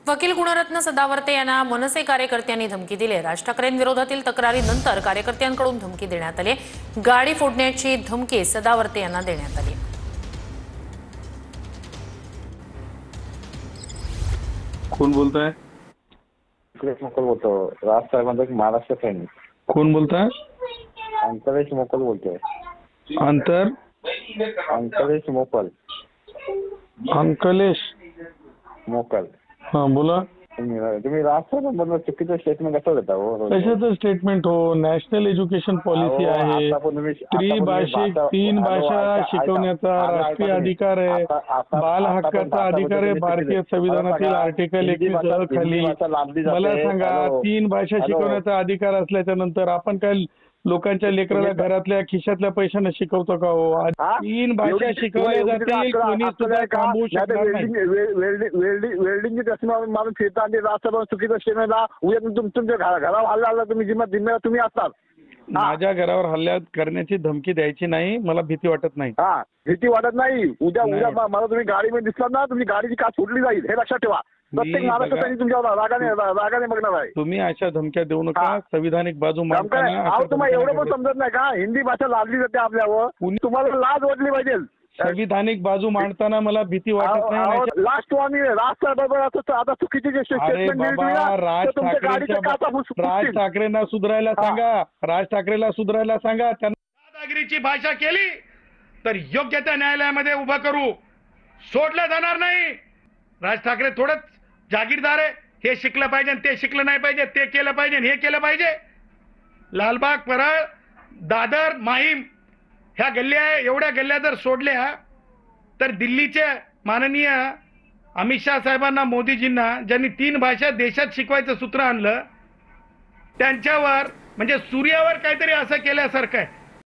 वकील गुणरत्न सदावर्ते यांना मनसे कार्यकर्त्यांनी धमकी दिली। राज ठाकरेंविरोधातील तक्रारीनंतर कार्यकर्त्यांकडून धमकी देण्यात आली। गाडी फोडण्याची धमकी सदावर्ते यांना देण्यात आली। कौन बोलता है? मोकल बोलतो राज साहेबांचा महाराष्ट्र सैनिक। कौन बोलता है? अंकलेश मोकल बोलतोय। अंकलेश मोकल। अंकलेश मोकल। हाँ बोला। तुम्ही राज साहेबांबद्दल चुकीचं स्टेटमेंट कसं देता हो? कशाचं स्टेटमेंट हो? नॅशनल एज्युकेशन पॉलिसी आहे, त्रिभाषिक 3 भाषा शिकवण्याचा राष्ट्रीय अधिकार आहे, बाल हक्काचा अधिकार आहे भारतीय संविधानातील आर्टिकल 21 खाली। मला सांगा, 3 भाषा शिकवण्याचा अधिकार असल्याच्या नंतर आपण काय लोकांच्या लेकराला घरातल्या खिशातल्या पैशाने शिकवतो का हो? 3 भाषा शिकवल्या जातील, कोणी सुद्धा थांबवू शकणार नाही। वेल्डिंगची कसम मारून फिरता आणि राष्ट्रभर चुकीचं स्टेटमेंटला उद्या तुमच्या घरावर हल्ला आला, तुम्ही जिम्मेदार तुम्ही असतात। माझ्या घरावर हल्ला करण्याची धमकी द्यायची नाही, मला भीती वाटत नाही। हा, भीती वाटत नाही। उद्या मला तुम्ही गाडीमध्ये दिसलात ना, तुमची गाडीची काच फुटली जाईल, हे लक्षात ठेवा। प्रत्येक महाराष्ट्रात तुमच्या रागाने बघणार आहे। तुम्ही अशा धमक्या देऊ नका। संविधानिक बाजू मांडताना तुम्हाला एवढं पण समजत नाही का? हिंदी भाषा लादली जाते आपल्यावर, तुम्हाला लाज वाटली पाहिजे। संविधानिक बाजू मांडताना मला भीती वाटत नाही। लास्ट आणि राज साहेबांबरोबर आता चुकीचे राज ठाकरेंना सुधारायला सांगा, राज ठाकरेला सुधारायला सांगा। त्यांना दादागिरीची भाषा केली तर योग्य त्या न्यायालयामध्ये उभा करू, सोडलं जाणार नाही। राज ठाकरे थोडंच जागीरदार आहे, हे शिकलं पाहिजे ते शिकलं नाही पाहिजे, ते केलं पाहिजे हे केलं पाहिजे। लालबाग, परळ, दादर, माहीम ह्या गल्ल्या आहे, एवढ्या गल्ल्या जर सोडल्या तर दिल्लीचे माननीय अमित शाह साहेबांना, मोदीजींना, ज्यांनी 3 भाषा देशात शिकवायचं सूत्र आणलं, त्यांच्यावर म्हणजे सूर्यावर काहीतरी असं केल्यासारखं आहे।